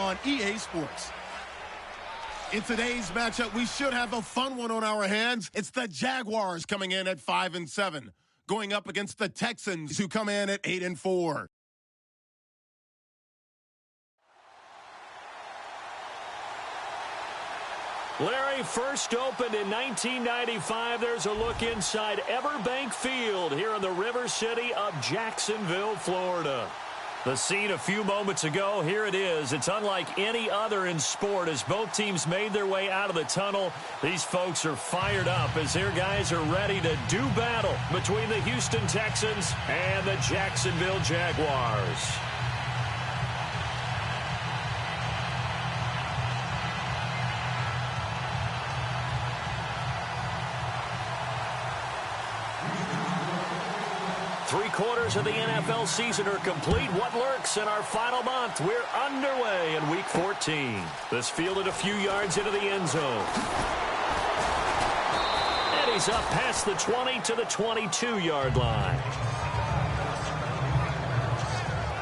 on EA Sports. In today's matchup, we should have a fun one on our hands. It's the Jaguars coming in at 5-7, going up against the Texans, who come in at 8-4. Larry, first opened in 1995. There's a look inside Everbank Field here in the River City of Jacksonville, Florida. The scene a few moments ago, here it is. It's unlike any other in sport as both teams made their way out of the tunnel. These folks are fired up as their guys are ready to do battle between the Houston Texans and the Jacksonville Jaguars. Three-quarters of the NFL season are complete. What lurks in our final month? We're underway in Week 14. This fielded a few yards into the end zone. And he's up past the 20 to the 22-yard line.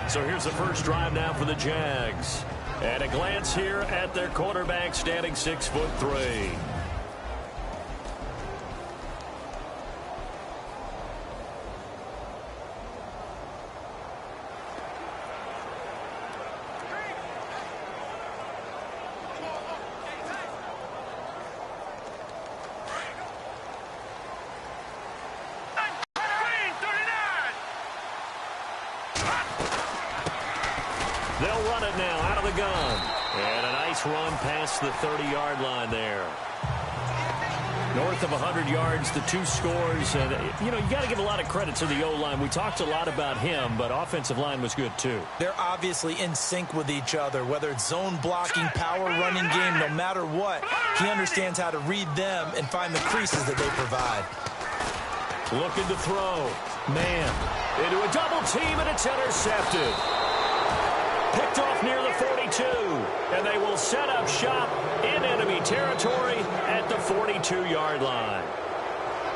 So here's the first drive now for the Jags. At a glance here at their quarterback, standing 6'3". They'll run it now out of the gun. And a nice run past the 30-yard line there. North of 100 yards, the two scores. And, you got to give a lot of credit to the O-line. We talked a lot about him, but offensive line was good too. They're obviously in sync with each other, whether it's zone blocking, power running game, no matter what. He understands how to read them and find the creases that they provide. Looking to throw. Man, into a double team, and it's intercepted. Picked off near the 42, and they will set up shop in enemy territory at the 42-yard line.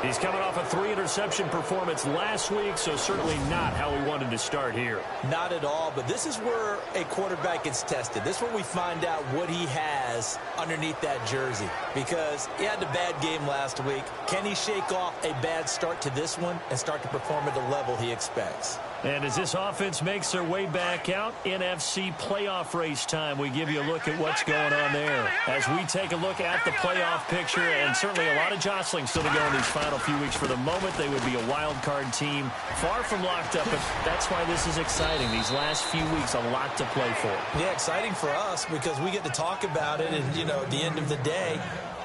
He's coming off a 3-interception performance last week, so certainly not how we wanted to start here. Not at all, but this is where a quarterback gets tested. This is where we find out what he has underneath that jersey, because he had a bad game last week. Can he shake off a bad start to this one and start to perform at the level he expects? And as this offense makes their way back out, NFC playoff race time, we give you a look at what's going on there. As we take a look at the playoff picture, and certainly a lot of jostling still to go in these final few weeks. For the moment, they would be a wild card team, far from locked up, but that's why this is exciting. These last few weeks, a lot to play for. Yeah, exciting for us because we get to talk about it, and, at the end of the day,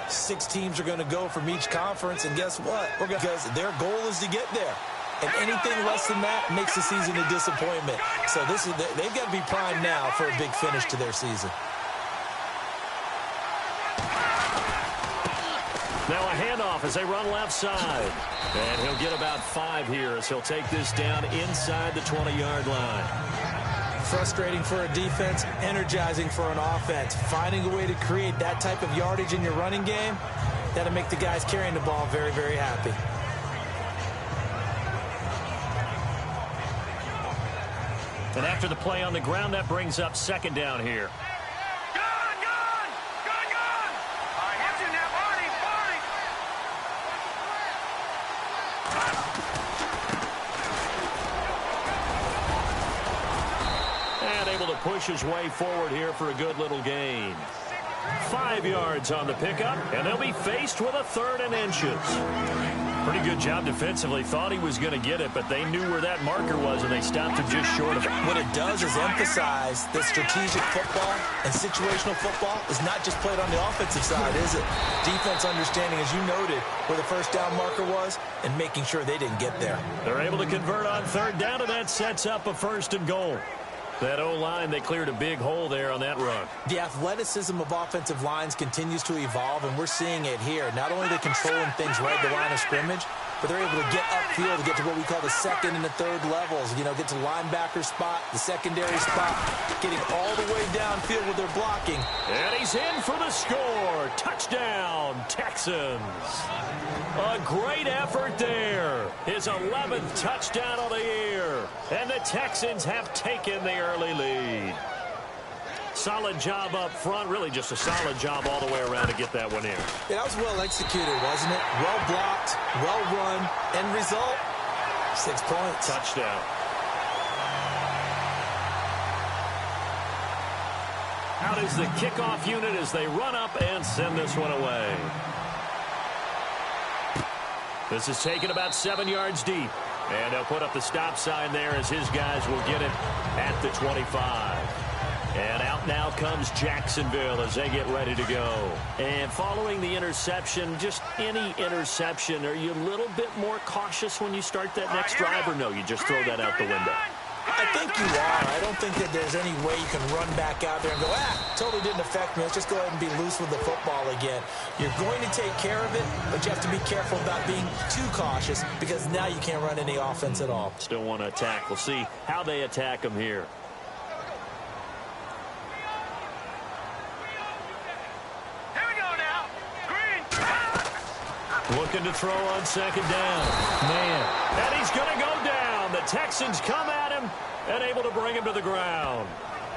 6 teams are going to go from each conference, and guess what? Because their goal is to get there. And anything less than that makes the season a disappointment. So they've got to be primed now for a big finish to their season. Now a handoff as they run left side. And he'll get about 5 here as he'll take this down inside the 20-yard line. Frustrating for a defense, energizing for an offense. Finding a way to create that type of yardage in your running game, that'll make the guys carrying the ball very, very happy. And after the play on the ground, that brings up second down here. Gun! All right, watch it now, Barney! And able to push his way forward here for a good little gain. 5 yards on the pickup, and they'll be faced with a 3rd and inches. Pretty good job defensively. Thought he was going to get it, but they knew where that marker was, and they stopped him just short of it. What it does is emphasize that strategic football and situational football is not just played on the offensive side, is it? Defense understanding, as you noted, where the first down marker was and making sure they didn't get there. They're able to convert on 3rd down, and that sets up a 1st and goal. That O-line, they cleared a big hole there on that run. The athleticism of offensive lines continues to evolve, and we're seeing it here. Not only are they controlling things right at the line of scrimmage, but they're able to get upfield to get to what we call the 2nd and the 3rd levels. Get to the linebacker spot, the secondary spot, getting all the way downfield with their blocking. And he's in for the score. Touchdown, Texans. A great effort there. His 11th touchdown of the year. And the Texans have taken the early lead. Solid job up front, really just a solid job all the way around to get that one in. Yeah, that was well executed, wasn't it? Well blocked, well run, end result, 6 points. Touchdown. Out is the kickoff unit as they run up and send this one away. This is taken about 7 yards deep. And they'll put up the stop sign there as his guys will get it at the 25. And out now comes Jacksonville as they get ready to go. And following the interception, just any interception, are you a little bit more cautious when you start that next drive, or no, you just throw that out the window? I think you are. I don't think that there's any way you can run back out there and go, totally didn't affect me. Let's just go ahead and be loose with the football again. You're going to take care of it, but you have to be careful about being too cautious because now you can't run any offense at all. Still want to attack. We'll see how they attack them here. Here we go now. Green. Looking to throw on second down. Man. And he's going to go down. The Texans come at him and able to bring him to the ground.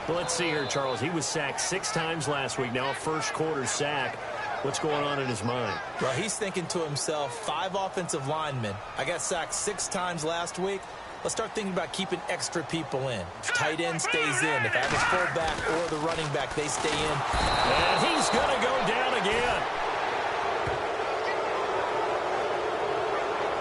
Well, let's see here, Charles. He was sacked 6 times last week. Now a first-quarter sack. What's going on in his mind? Well, he's thinking to himself, 5 offensive linemen. I got sacked 6 times last week. Let's start thinking about keeping extra people in. Tight end stays in. If I have his fullback or the running back, they stay in. And he's going to go down again.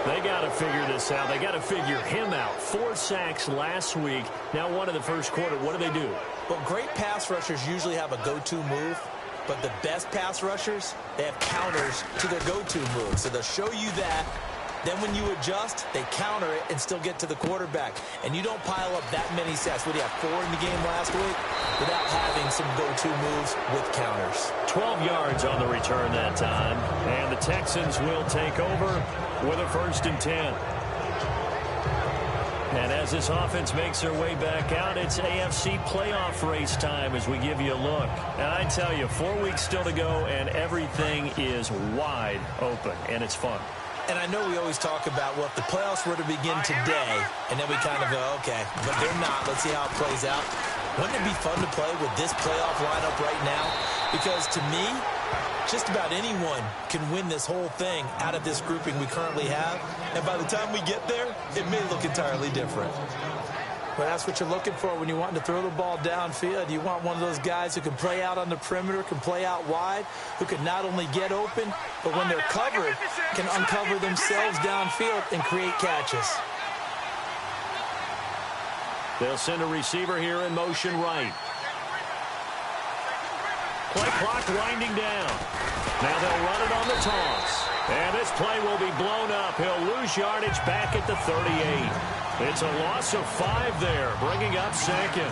They got to figure this out. They got to figure him out. 4 sacks last week. Now 1 in the first quarter. What do they do? Well, great pass rushers usually have a go-to move, but the best pass rushers, they have counters to their go-to move. So they'll show you that. Then when you adjust, they counter it and still get to the quarterback. And you don't pile up that many sacks. What do you have, 4 in the game last week? Without having some go-to moves with counters. 12 yards on the return that time. And the Texans will take over with a 1st and 10. And as this offense makes their way back out, it's AFC playoff race time as we give you a look. And I tell you, 4 weeks still to go, and everything is wide open, and it's fun. And I know we always talk about, well, if the playoffs were to begin today, and then we kind of go, okay, but they're not. Let's see how it plays out. Wouldn't it be fun to play with this playoff lineup right now? Because to me, just about anyone can win this whole thing out of this grouping we currently have. And by the time we get there, it may look entirely different. But that's what you're looking for when you want to throw the ball downfield. You want one of those guys who can play out on the perimeter, can play out wide, who can not only get open, but when they're covered, can uncover themselves downfield and create catches. They'll send a receiver here in motion right. Play clock winding down. Now they'll run it on the toss. And this play will be blown up. He'll lose yardage back at the 38. It's a loss of 5 there, bringing up 2nd.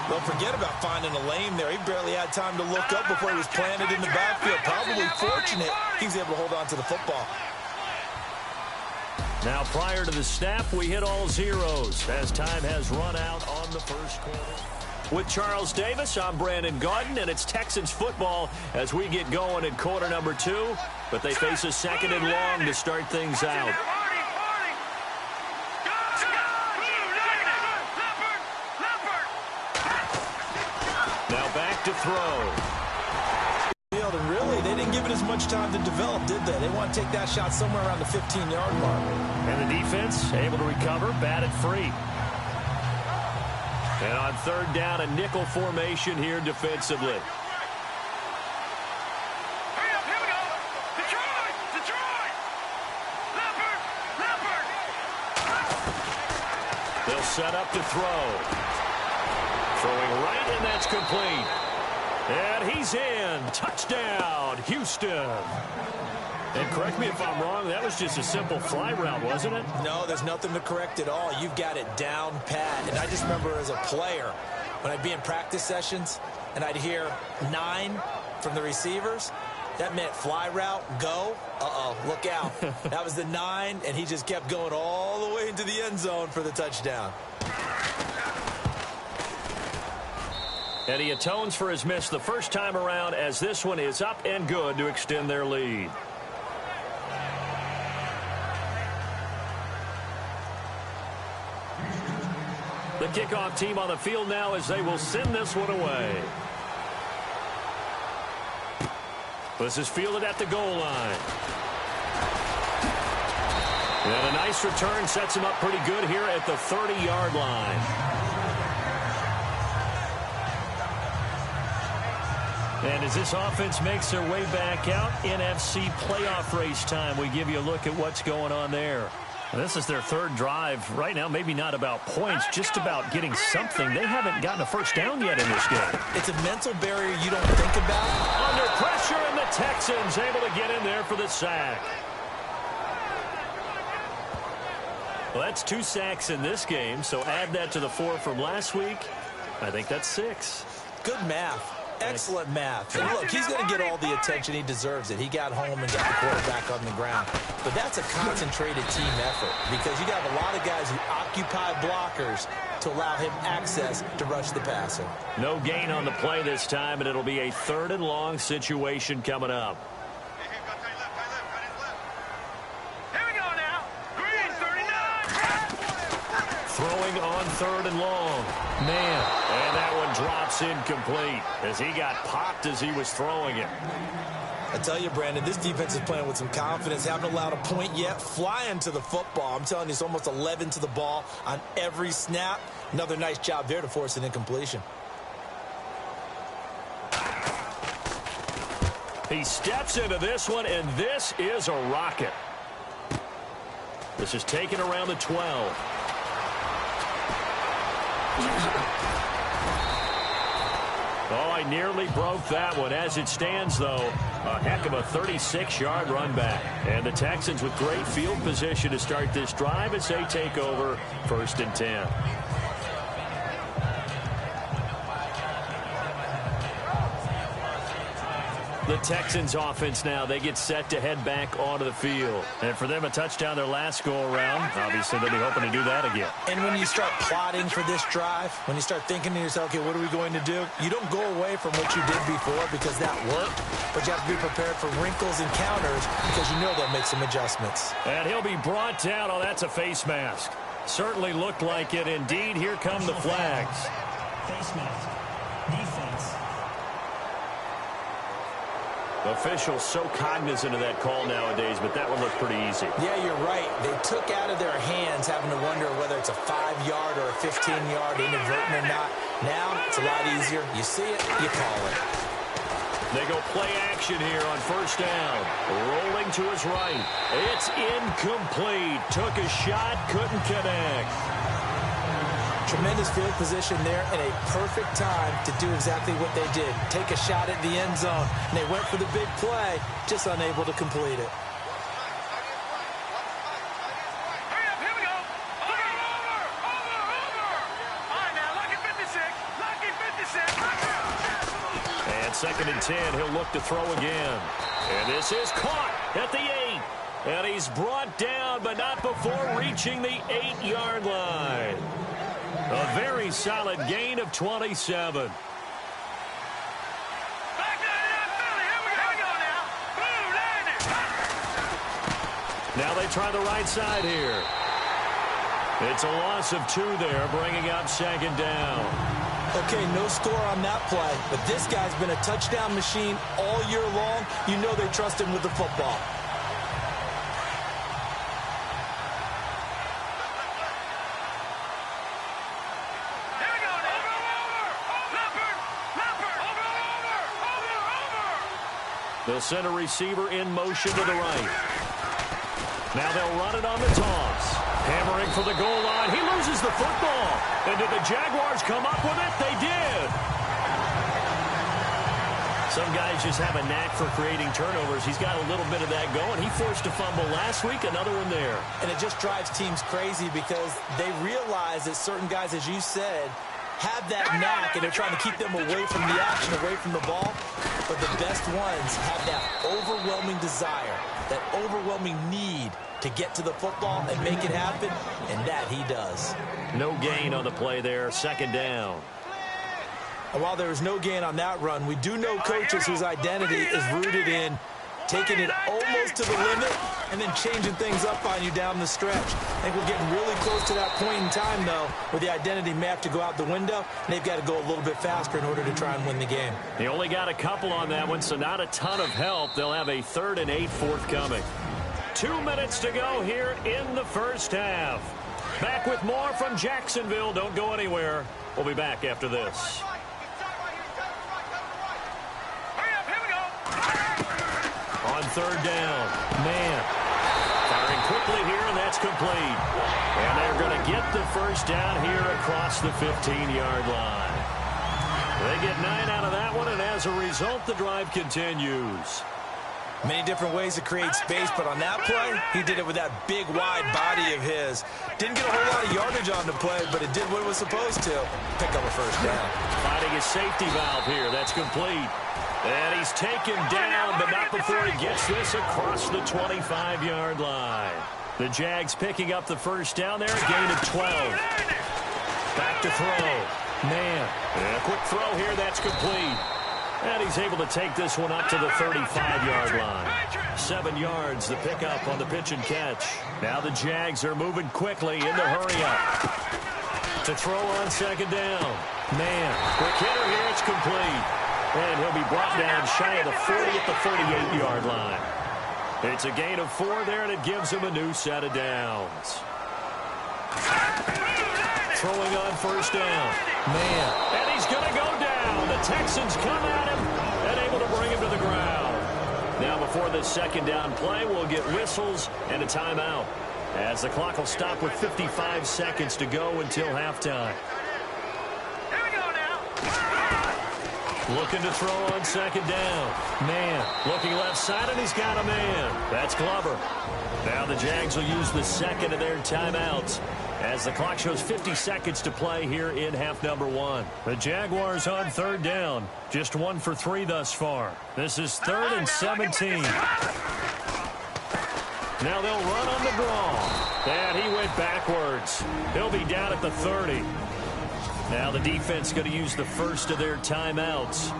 Well, forget about finding a lane there. He barely had time to look up before he was planted in the backfield. Probably fortunate he was able to hold on to the football. Now, prior to the snap, we hit all zeros as time has run out on the first quarter. With Charles Davis, I'm Brandon Gaudin, and it's Texans football as we get going in quarter number 2. But they face a 2nd and long to start things out. Now back to throw. And really, they didn't give it as much time to develop, did they? They want to take that shot somewhere around the 15-yard mark. And the defense able to recover, batted free. And on 3rd down, a nickel formation here defensively. Hurry up, here we go. Detroit! Detroit! Leopard! Leopard! They'll set up to throw. Throwing right, and that's complete. And he's in. Touchdown, Houston. And correct me if I'm wrong, that was just a simple fly route, wasn't it? No, there's nothing to correct at all. You've got it down pat. And I just remember as a player, when I'd be in practice sessions, and I'd hear 9 from the receivers, that meant fly route, go. Uh-oh, look out. That was the 9, and he just kept going all the way into the end zone for the touchdown. And he atones for his miss the first time around as this one is up and good to extend their lead. The kickoff team on the field now as they will send this one away. This is fielded at the goal line. And a nice return sets him up pretty good here at the 30-yard line. And as this offense makes their way back out, NFC playoff race time, we give you a look at what's going on there. This is their third drive right now, maybe not about points, just about getting something. They haven't gotten a first down yet in this game. It's a mental barrier you don't think about. Under pressure, and the Texans able to get in there for the sack. Well, that's 2 sacks in this game, so add that to the 4 from last week. I think that's 6. Good math. Excellent math. And look, he's going to get all the attention. He deserves it. He got home and got the quarterback on the ground. But that's a concentrated team effort because you got a lot of guys who occupy blockers to allow him access to rush the passer. No gain on the play this time, and it'll be a 3rd and long situation coming up. Here we go now. Green 39. Throwing on 3rd and long. Man, and that one drops incomplete as he got popped as he was throwing it. I tell you, Brandon, this defense is playing with some confidence. Haven't allowed a point yet. Flying to the football. I'm telling you, it's almost 11 to the ball on every snap. Another nice job there to force an incompletion. He steps into this one, and this is a rocket. This is taken around the 12. Oh, I nearly broke that one. As it stands, though, a heck of a 36-yard run back. And the Texans with great field position to start this drive as they take over 1st and 10. The Texans offense now, they get set to head back onto the field. And for them, a touchdown their last go-around. Obviously, they'll be hoping to do that again. And when you start plotting for this drive, when you start thinking to yourself, okay, what are we going to do? You don't go away from what you did before because that worked, but you have to be prepared for wrinkles and counters because you know they'll make some adjustments. And he'll be brought down. Oh, that's a face mask. Certainly looked like it. Indeed, here come the flags. Face mask. Defense. Officials so cognizant of that call nowadays, but that one looked pretty easy. Yeah, you're right. They took out of their hands having to wonder whether it's a 5-yard or a 15-yard inadvertent or not. Now, it's a lot easier. You see it, you call it. They go play action here on 1st down. Rolling to his right. It's incomplete. Took a shot, couldn't connect. Tremendous field position there and a perfect time to do exactly what they did. Take a shot at the end zone. And they went for the big play, just unable to complete it. Hurry up, here we go. Over. All right, now, lucky 56. Lucky 56. And 2nd and 10, he'll look to throw again. And this is caught at the 8. And he's brought down, but not before reaching the 8-yard line. A very solid gain of 27. Back to Philly. Here we go now. Blue landing. Now they try the right side here. It's a loss of 2 there, bringing up 2nd down. Okay, no score on that play, but this guy's been a touchdown machine all year long. You know they trust him with the football. They'll send a receiver in motion to the right. Now they'll run it on the toss. Hammering for the goal line. He loses the football. And did the Jaguars come up with it? They did. Some guys just have a knack for creating turnovers. He's got a little bit of that going. He forced a fumble last week, another one there. And it just drives teams crazy because they realize that certain guys, as you said, have that knack, and they're trying to keep them away from the action, away from the ball. But the best ones have that overwhelming desire, that overwhelming need to get to the football and make it happen, and that he does. No gain on the play there, 2nd down. And while there was no gain on that run, we do know coaches whose identity is rooted in taking it almost to the limit and then changing things up on you down the stretch. I think we're getting really close to that point in time, though, where the identity may have to go out the window, and they've got to go a little bit faster in order to try and win the game. He only got a couple on that one, so not a ton of help. They'll have a 3rd and 8 forthcoming. 2 minutes to go here in the first half. Back with more from Jacksonville. Don't go anywhere. We'll be back after this. On 3rd down, man. Firing quickly here, and that's complete. And they're going to get the first down here across the 15-yard line. They get 9 out of that one, and as a result, the drive continues. Many different ways to create space, but on that play, he did it with that big, wide body of his. Didn't get a whole lot of yardage on the play, but it did what it was supposed to. Pick up a first down. Finding his safety valve here. That's complete. And he's taken down, but not before he gets this across the 25-yard line. The Jags picking up the first down there, a gain of 12. Back to throw. Man, and a quick throw here. That's complete. And he's able to take this one up to the 35-yard line. 7 yards, the pickup on the pitch and catch. Now the Jags are moving quickly in the hurry-up. To throw on 2nd down. Man, quick hitter here, it's complete. And he'll be brought down shy of the 40 at the 38-yard line. It's a gain of 4 there, and it gives him a new set of downs. Throwing on 1st down. Man, and he's going to go down. The Texans come at him and able to bring him to the ground. Now before this 2nd down play, we'll get whistles and a timeout, as the clock will stop with 55 seconds to go until halftime. Here we go now. Looking to throw on 2nd down. Man, looking left side, and he's got a man. That's Glover. Now the Jags will use the 2nd of their timeouts, as the clock shows 50 seconds to play here in half number 1. The Jaguars on 3rd down. Just 1 for 3 thus far. This is 3rd and 17. Now they'll run on the draw. And he went backwards. He'll be down at the 30. Now the defense going to use the first of their timeouts.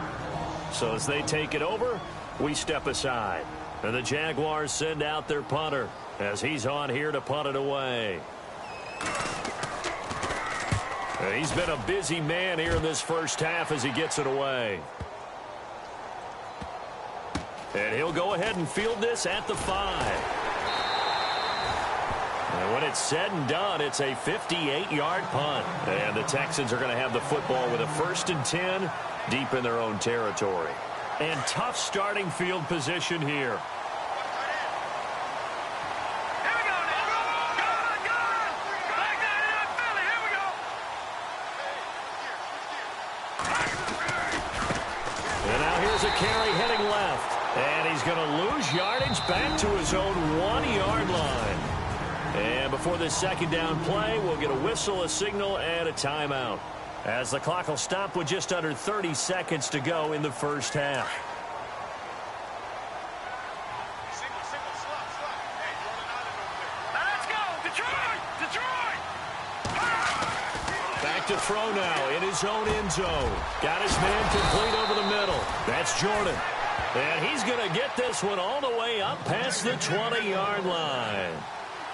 So as they take it over, we step aside. And the Jaguars send out their punter, as he's on here to punt it away. And he's been a busy man here in this first half as he gets it away. And he'll go ahead and field this at the 5. And when it's said and done, it's a 58-yard punt. And the Texans are going to have the football with a 1st and 10 deep in their own territory. And tough starting field position here. Carry heading left, and he's going to lose yardage back to his own 1-yard line. And before this 2nd down play, we'll get a whistle, a signal, and a timeout, as the clock will stop with just under 30 seconds to go in the first half. Let's go, Detroit! Detroit! Back to throw now in his own end zone. Got his man complete over the middle. That's Jordan. And he's going to get this one all the way up past the 20-yard line.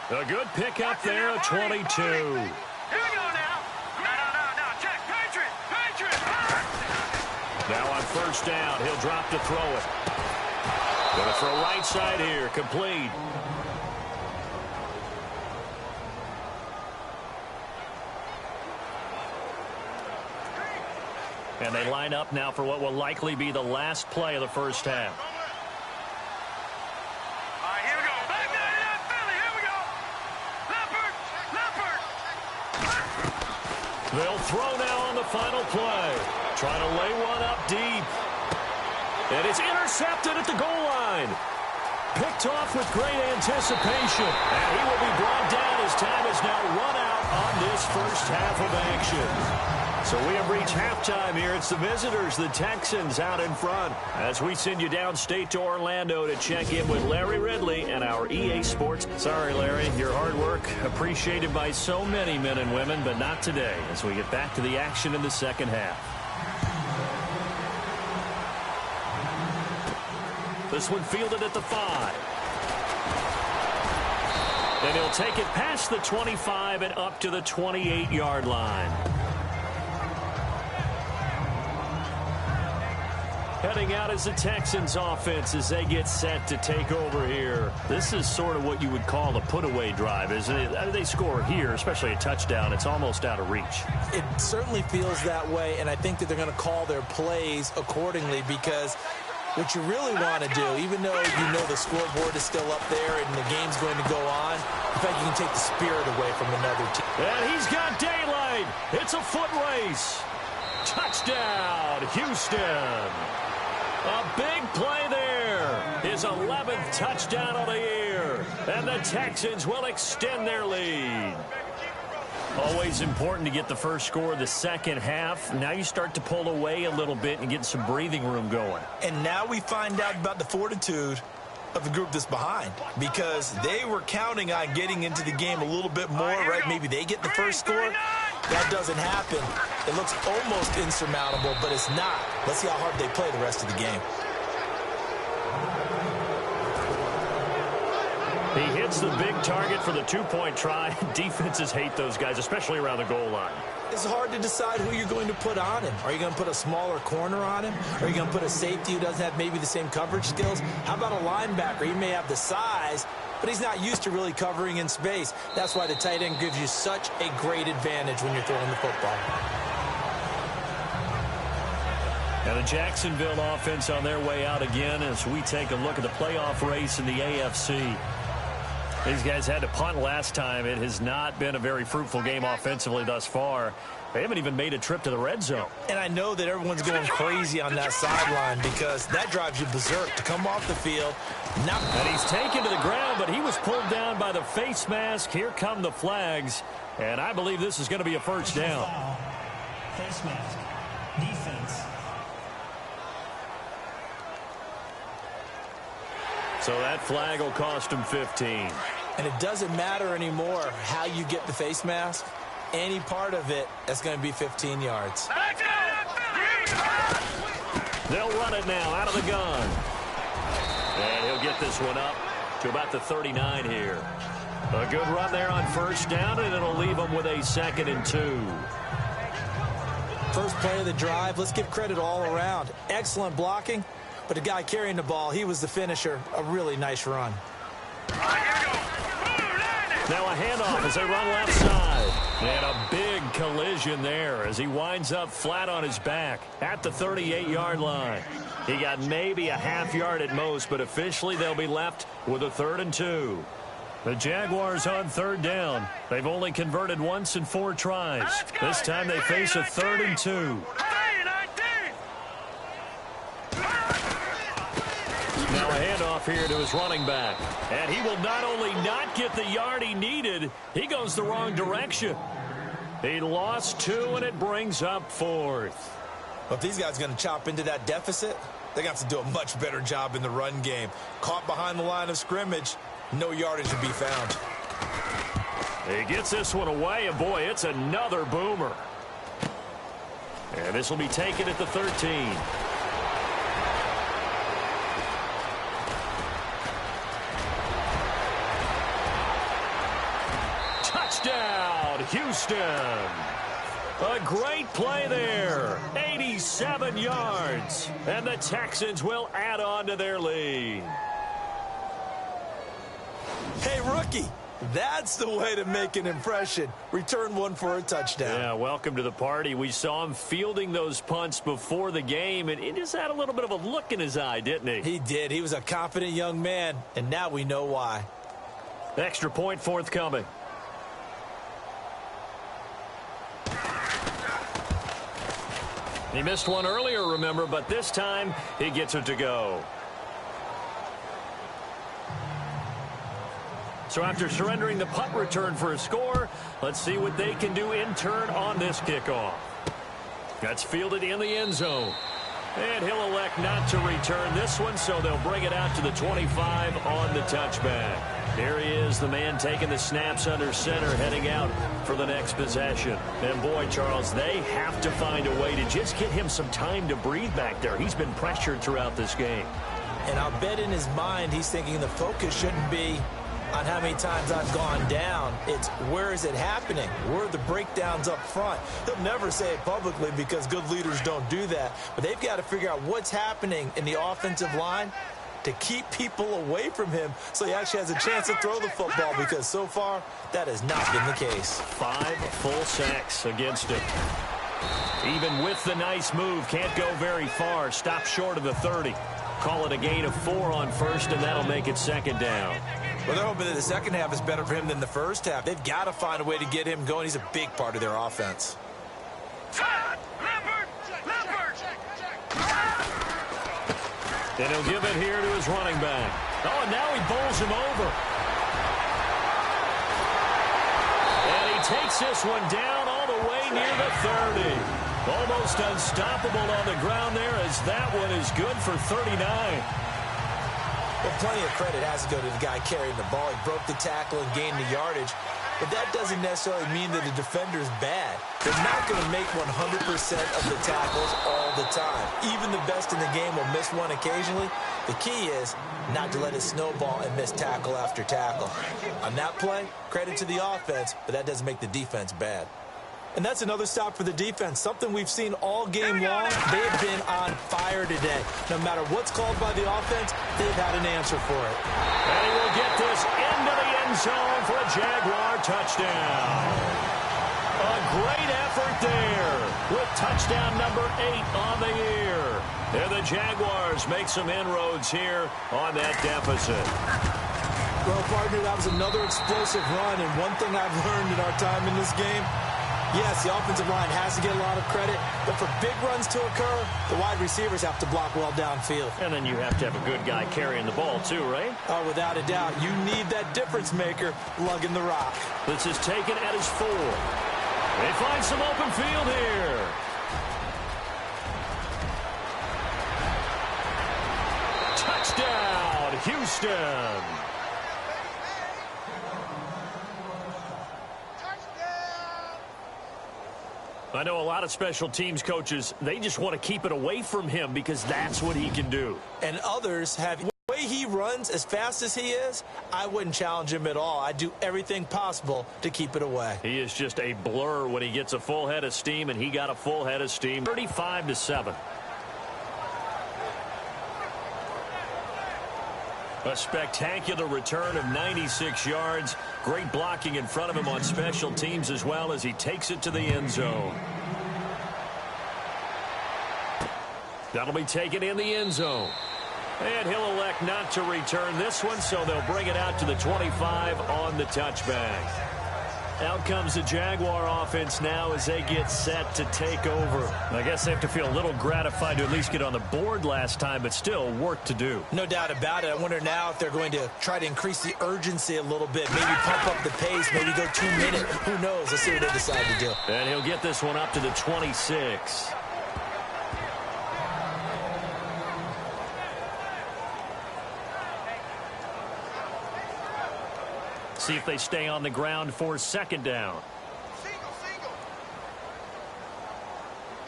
A good pickup there at 22. Here we go now. No. Check. Patriot. Now on 1st down, he'll drop to throw it. Going to throw right side here. Complete. And they line up now for what will likely be the last play of the first half. All right, here we go. Back down, Philly. Here we go. Leopard. They'll throw now on the final play. Trying to lay one up deep. And it's intercepted at the goal line. Picked off with great anticipation. And he will be brought down as time is now run out on this first half of action. So we have reached halftime here. It's the visitors, the Texans, out in front, as we send you downstate to Orlando to check in with Larry Ridley and our EA Sports. Sorry, Larry, your hard work appreciated by so many men and women, but not today, as we get back to the action in the second half. This one fielded at the 5. And he'll take it past the 25 and up to the 28-yard line. Heading out is the Texans offense as they get set to take over here. This is sort of what you would call a put-away drive, isn't it? They score here, especially a touchdown. It's almost out of reach. It certainly feels that way, and I think that they're going to call their plays accordingly because what you really want to do, even though you know the scoreboard is still up there and the game's going to go on, in fact, you can take the spirit away from another team. And he's got daylight. It's a foot race. Touchdown, Houston. A big play there. His 11th touchdown of the year. And the Texans will extend their lead. Always important to get the first score of the second half. Now you start to pull away a little bit and get some breathing room going. And now we find out about the fortitude of the group that's behind, because they were counting on getting into the game a little bit more, right? Maybe they get the first score. That doesn't happen. It looks almost insurmountable, but it's not. Let's see how hard they play the rest of the game. He hits the big target for the two-point try. Defenses hate those guys, especially around the goal line. It's hard to decide who you're going to put on him. Are you going to put a smaller corner on him? Are you going to put a safety who doesn't have maybe the same coverage skills? How about a linebacker? He may have the size, but he's not used to really covering in space. That's why the tight end gives you such a great advantage when you're throwing the football. And the Jacksonville offense on their way out again as we take a look at the playoff race in the AFC. These guys had to punt last time. It has not been a very fruitful game offensively thus far. They haven't even made a trip to the red zone. And I know that everyone's going crazy on that sideline because that drives you berserk to come off the field. And he's taken to the ground, but he was pulled down by the face mask. Here come the flags. And I believe this is going to be a first down. Face mask. Defense. So that flag will cost him 15. And it doesn't matter anymore how you get the face mask. Any part of it, that's going to be 15 yards. They'll run it now out of the gun. And he'll get this one up to about the 39 here. A good run there on first down, and it'll leave them with a 2nd and 2. First play of the drive, let's give credit all around. Excellent blocking, but the guy carrying the ball, he was the finisher. A really nice run. Now a handoff as they run left side. And a big collision there as he winds up flat on his back at the 38-yard line. He got maybe a half yard at most, but officially they'll be left with a 3rd and 2. The Jaguars on 3rd down. They've only converted once in 4 tries. This time they face a 3rd and 2. Now a handoff here to his running back. And he will not only not get the yard he needed, he goes the wrong direction. He lost 2, and it brings up 4th. Well, if these guys are going to chop into that deficit, they're going to have to do a much better job in the run game. Caught behind the line of scrimmage, no yardage to be found. He gets this one away, and boy, it's another boomer. And this will be taken at the 13. Touchdown, Houston. A great play there. 87 yards. And the Texans will add on to their lead. Hey, rookie, that's the way to make an impression. Return one for a touchdown. Yeah, welcome to the party. We saw him fielding those punts before the game, and he just had a little bit of a look in his eye, didn't he? He did. He was a confident young man, and now we know why. Extra point forthcoming. He missed one earlier, remember, but this time he gets it to go. So after surrendering the punt return for a score, let's see what they can do in turn on this kickoff. That's fielded in the end zone. And he'll elect not to return this one, so they'll bring it out to the 25 on the touchback. There he is, the man taking the snaps under center, heading out for the next possession. And boy, Charles, they have to find a way to just get him some time to breathe back there. He's been pressured throughout this game. And I'll bet in his mind he's thinking the focus shouldn't be on how many times I've gone down. It's where is it happening? Where are the breakdowns up front? He'll never say it publicly because good leaders don't do that. But they've got to figure out what's happening in the offensive line to keep people away from him so he actually has a chance to throw the football, because so far that has not been the case. 5 full sacks against him. Even with the nice move, can't go very far. Stop short of the 30. Call it a gain of 4 on first, and that'll make it second down. Well, they're hoping that the second half is better for him than the first half. They've got to find a way to get him going. He's a big part of their offense. And he'll give it here to his running back. Oh, and now he bowls him over. And he takes this one down all the way near the 30. Almost unstoppable on the ground there, as that one is good for 39. Well, plenty of credit has to go to the guy carrying the ball. He broke the tackle and gained the yardage. But that doesn't necessarily mean that the defender's bad. They're not going to make 100% of the tackles all the time. Even the best in the game will miss one occasionally. The key is not to let it snowball and miss tackle after tackle. On that play, credit to the offense, but that doesn't make the defense bad. And that's another stop for the defense, something we've seen all game long. They have been on fire today. No matter what's called by the offense, they've had an answer for it. And he will get this into the end zone for a Jaguar touchdown. A great effort there with touchdown number 8 on the year. And the Jaguars make some inroads here on that deficit. Well, partner, that was another explosive run, and one thing I've learned in our time in this game, yes, the offensive line has to get a lot of credit, but for big runs to occur, the wide receivers have to block well downfield. And then you have to have a good guy carrying the ball too, right? Oh, without a doubt. You need that difference maker lugging the rock. This is taken at his 4. They find some open field here. Touchdown, Houston. I know a lot of special teams coaches, they just want to keep it away from him because that's what he can do. And others have, the way he runs as fast as he is, I wouldn't challenge him at all. I'd do everything possible to keep it away. He is just a blur when he gets a full head of steam, and he got a full head of steam. 35-7. A spectacular return of 96 yards. Great blocking in front of him on special teams as well as he takes it to the end zone. That'll be taken in the end zone. And he'll elect not to return this one, so they'll bring it out to the 25 on the touchback. Out comes the Jaguar offense now as they get set to take over. I guess they have to feel a little gratified to at least get on the board last time, but still work to do. No doubt about it. I wonder now if they're going to try to increase the urgency a little bit, maybe pump up the pace, maybe go 2 minutes. Who knows? Let's see what they decide to do. And he'll get this one up to the 26. See if they stay on the ground for second down. Single.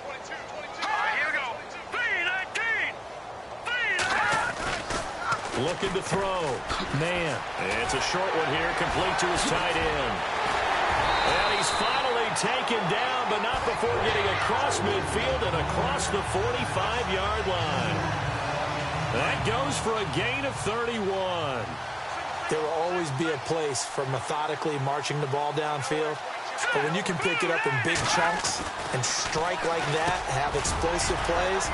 22. All right, here we go. 3-19. Looking to throw. Man, it's a short one here, complete to his tight end. And he's finally taken down, but not before getting across midfield and across the 45-yard line. That goes for a gain of 31. There will always be a place for methodically marching the ball downfield. But when you can pick it up in big chunks and strike like that, have explosive plays,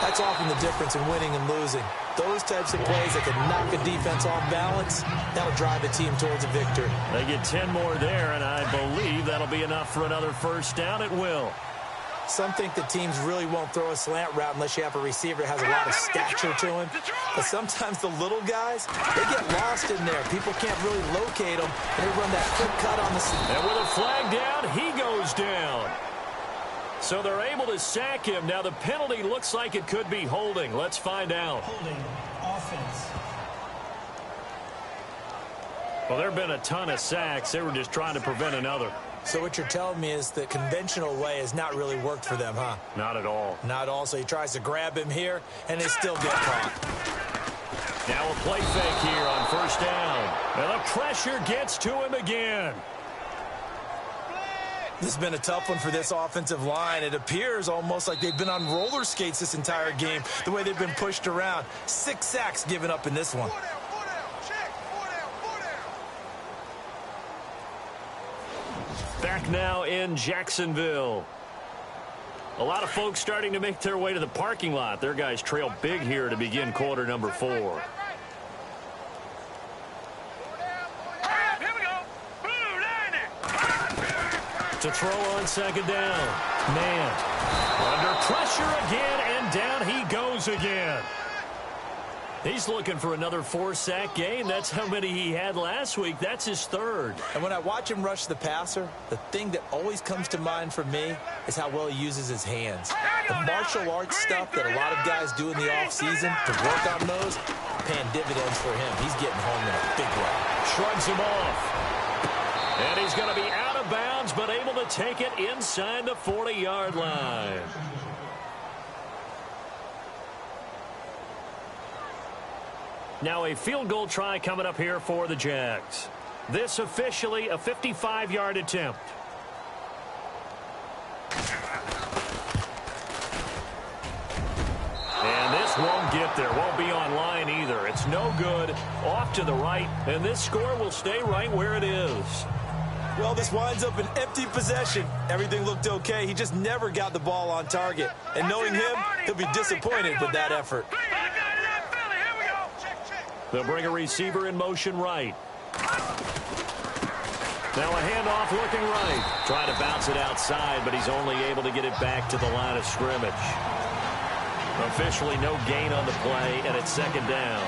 that's often the difference in winning and losing. Those types of plays that can knock a defense off balance, that'll drive a team towards a victory. They get 10 more there, and I believe that'll be enough for another first down. It will. Some think that teams really won't throw a slant route unless you have a receiver that has a lot of stature to him. But sometimes the little guys, they get lost in there. People can't really locate them, and they run that quick cut on the side. And with a flag down, he goes down. So they're able to sack him. Now the penalty looks like it could be holding. Let's find out. Holding offense. Well, there have been a ton of sacks. They were just trying to prevent another. So what you're telling me is the conventional way has not really worked for them, huh? Not at all. Not all. So he tries to grab him here, and they still get caught. Now a play fake here on first down. And the pressure gets to him again. This has been a tough one for this offensive line. It appears almost like they've been on roller skates this entire game, the way they've been pushed around. 6 sacks given up in this one. Back now in Jacksonville. A lot of folks starting to make their way to the parking lot. Their guys trail big here to begin quarter number 4. To throw on second down. Man, under pressure again, and down he goes again. He's looking for another 4-sack game. That's how many he had last week. That's his 3rd. And when I watch him rush the passer, the thing that always comes to mind for me is how well he uses his hands. The martial arts stuff that a lot of guys do in the offseason to work on those, paying dividends for him. He's getting home in a big way. Shrugs him off. And he's going to be out of bounds, but able to take it inside the 40-yard line. Now a field goal try coming up here for the Jags. This officially a 55-yard attempt. And this won't get there. Won't be on line either. It's no good. Off to the right. And this score will stay right where it is. Well, this winds up an empty possession. Everything looked okay. He just never got the ball on target. And knowing him, he'll be disappointed with that effort. They'll bring a receiver in motion right. Now a handoff looking right. Trying to bounce it outside, but he's only able to get it back to the line of scrimmage. Officially no gain on the play, and it's second down.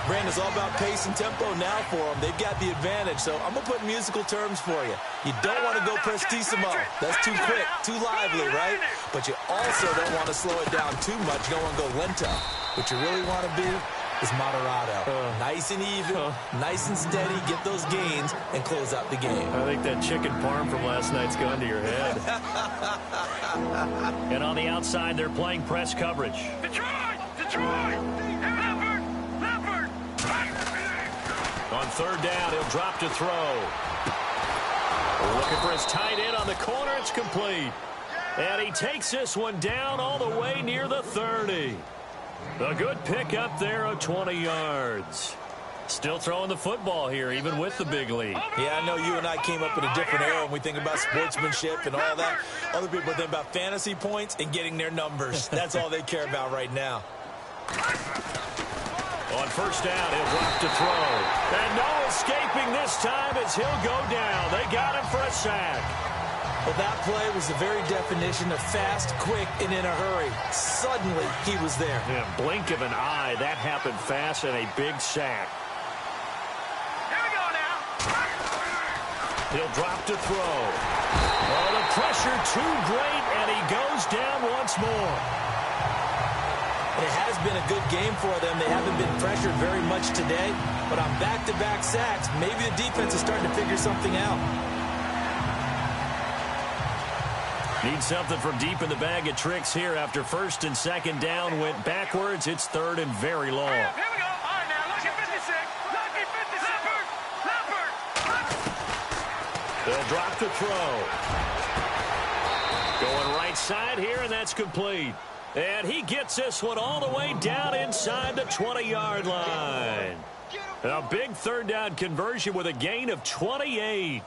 Brandon, it's all about pace and tempo now for them. They've got the advantage, so I'm going to put musical terms for you. You don't want to go prestissimo. That's too quick, too lively, right? But you also don't want to slow it down too much. You don't want to go lento. What you really want to be is moderato. Nice and even, nice and steady, get those gains, and close out the game. I think that chicken parm from last night's gone to your head. And on the outside, they're playing press coverage. Detroit! Leopard! On third down, he'll drop to throw. Looking for his tight end on the corner. It's complete. And he takes this one down all the way near the 30. A good pick up there of 20 yards. Still throwing the football here, even with the big lead. Yeah, I know you and I came up in a different era when we think about sportsmanship and all that. Other people think about fantasy points and getting their numbers. That's all they care about right now. On first down, he'll drop to throw. And no escaping this time as he'll go down. They got him for a sack. Well, that play was the very definition of fast, quick, and in a hurry. Suddenly, he was there. Yeah, blink of an eye. That happened fast and a big sack. Here we go now. He'll drop to throw. Oh, the pressure too great, and he goes down once more. It has been a good game for them. They haven't been pressured very much today, but on back-to-back sacks, maybe the defense is starting to figure something out. Need something from deep in the bag of tricks here after first and second down went backwards. It's third and very long. Here we go. All right, now, lucky 56. Lucky 56. Leopard. They'll drop to throw. Going right side here, and that's complete. And he gets this one all the way down inside the 20-yard line. A big third down conversion with a gain of 28.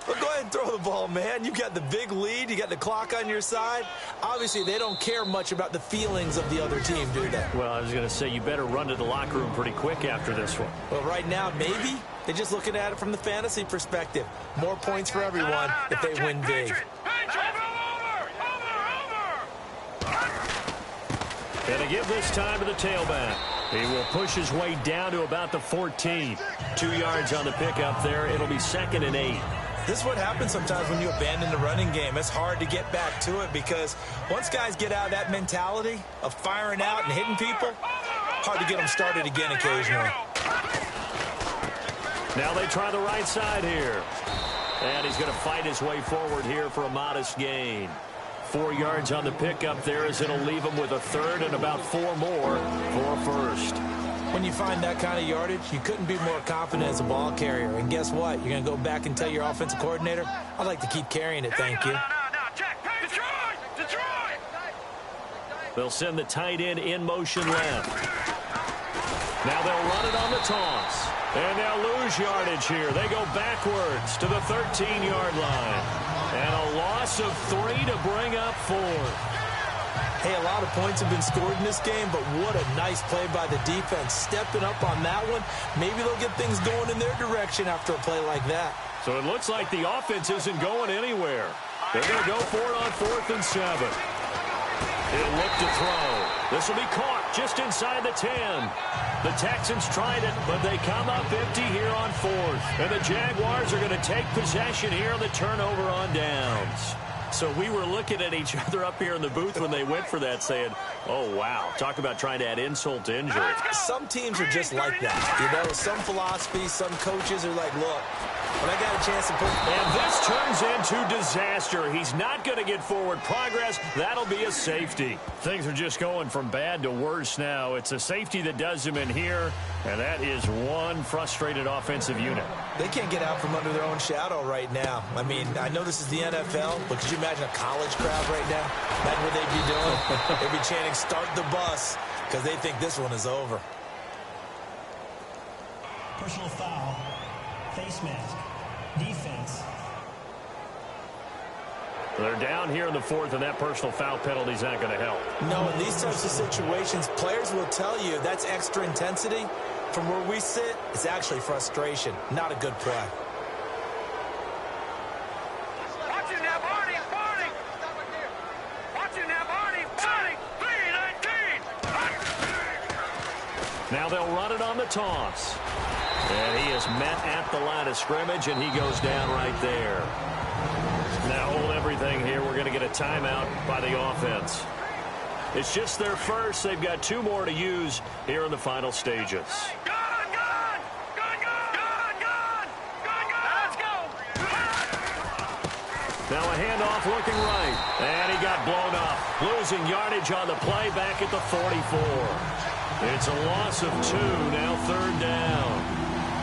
Well, go ahead and throw the ball, man. You got the big lead. You got the clock on your side. Obviously, they don't care much about the feelings of the other team, do they? Well, I was going to say, you better run to the locker room pretty quick after this one. Well, right now, maybe. They're just looking at it from the fantasy perspective. More points for everyone if they win big. And to give this time to the tailback. He will push his way down to about the 14. 2 yards on the pickup there. It'll be 2nd and 8. This is what happens sometimes when you abandon the running game. It's hard to get back to it because once guys get out of that mentality of firing out and hitting people, hard to get them started again occasionally. Now they try the right side here. And he's going to fight his way forward here for a modest gain. 4 yards on the pickup there as it'll leave him with a third and about 4 more for a first. When you find that kind of yardage, you couldn't be more confident as a ball carrier. And guess what? You're going to go back and tell your offensive coordinator, I'd like to keep carrying it, thank you. No, check. Detroit! They'll send the tight end in motion left. Now they'll run it on the toss. And they'll lose yardage here. They go backwards to the 13-yard line. And a loss of 3 to bring up 4. Hey, a lot of points have been scored in this game, but what a nice play by the defense. Stepping up on that one, maybe they'll get things going in their direction after a play like that. So it looks like the offense isn't going anywhere. They're going to go for it on 4th and 7. He'll look to throw. This will be caught just inside the 10. The Texans tried it, but they come up empty here on 4th. And the Jaguars are going to take possession here on the turnover on downs. So we were looking at each other up here in the booth when they went for that saying, oh, wow, talk about trying to add insult to injury. Some teams are just like that. You know, some philosophies, some coaches are like, look, when I got a chance to put... And this turns into disaster. He's not going to get forward progress. That'll be a safety. Things are just going from bad to worse now. It's a safety that does him in here, and that is one frustrated offensive unit. They can't get out from under their own shadow right now. I mean, I know this is the NFL, but could you imagine a college crowd right now? Imagine what they'd be doing. They'd be chanting, start the bus, because they think this one is over. Personal foul. Face mask. Defense. They're down here in the 4th, and that personal foul penalty is not going to help. No, in these types of situations, players will tell you that's extra intensity. From where we sit, it's actually frustration. Not a good play. Watch it now, Barney! Watch it now, Barney! 3-19! Now they'll run it on the toss. And he is met at the line of scrimmage, and he goes down right there. Now hold everything here. We're going to get a timeout by the offense. It's just their first. They've got 2 more to use here in the final stages. Gun! Let's go! Now a handoff looking right. And he got blown up. Losing yardage on the play back at the 44. It's a loss of 2. Now 3rd down.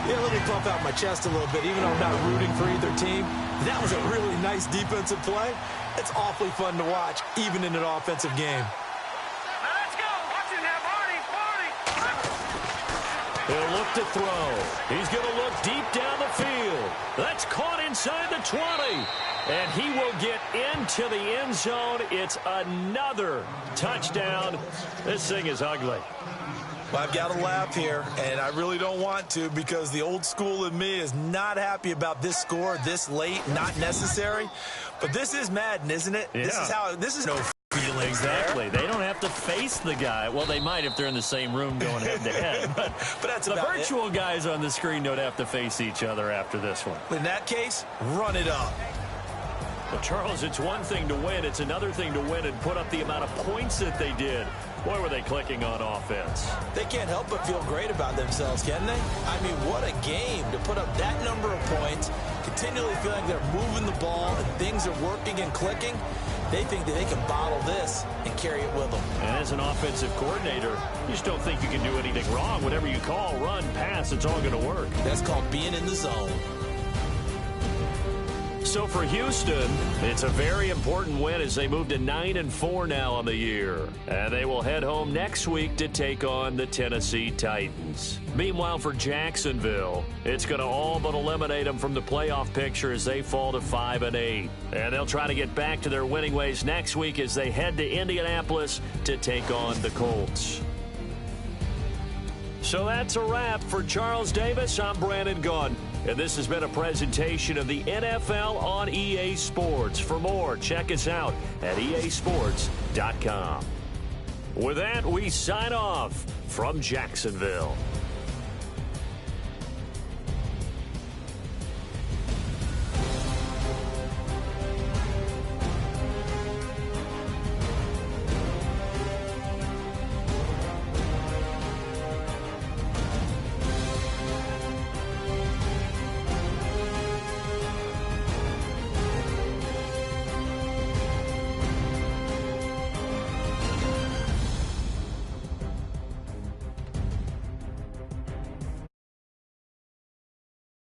Yeah, let me pump out my chest a little bit, even though I'm not rooting for either team. That was a really nice defensive play. It's awfully fun to watch, even in an offensive game. Let's go! Watch it now, Barney! He'll look to throw. He's going to look deep down the field. That's caught inside the 20. And he will get into the end zone. It's another touchdown. This thing is ugly. Well, I've got to laugh here, and I really don't want to because the old school in me is not happy about this score this late, not necessary. But this is Madden, isn't it? Yeah. This is no feelings Exactly. there. They don't have to face the guy. Well, they might if they're in the same room going head-to-head. But that's the about virtual guys on the screen don't have to face each other after this one. In that case, run it up. Well, Charles, it's one thing to win. It's another thing to win and put up the amount of points that they did. Boy, were they clicking on offense. They can't help but feel great about themselves, can they? I mean, what a game to put up that number of points, continually feeling like they're moving the ball and things are working and clicking. They think that they can bottle this and carry it with them. And as an offensive coordinator, you just don't think you can do anything wrong. Whatever you call, run, pass, it's all going to work. That's called being in the zone. So for Houston, it's a very important win as they move to 9-4 now on the year. And they will head home next week to take on the Tennessee Titans. Meanwhile, for Jacksonville, it's going to all but eliminate them from the playoff picture as they fall to 5-8. And they'll try to get back to their winning ways next week as they head to Indianapolis to take on the Colts. So that's a wrap. For Charles Davis, I'm Brandon Gaudin. And this has been a presentation of the NFL on EA Sports. For more, check us out at easports.com. With that, we sign off from Jacksonville.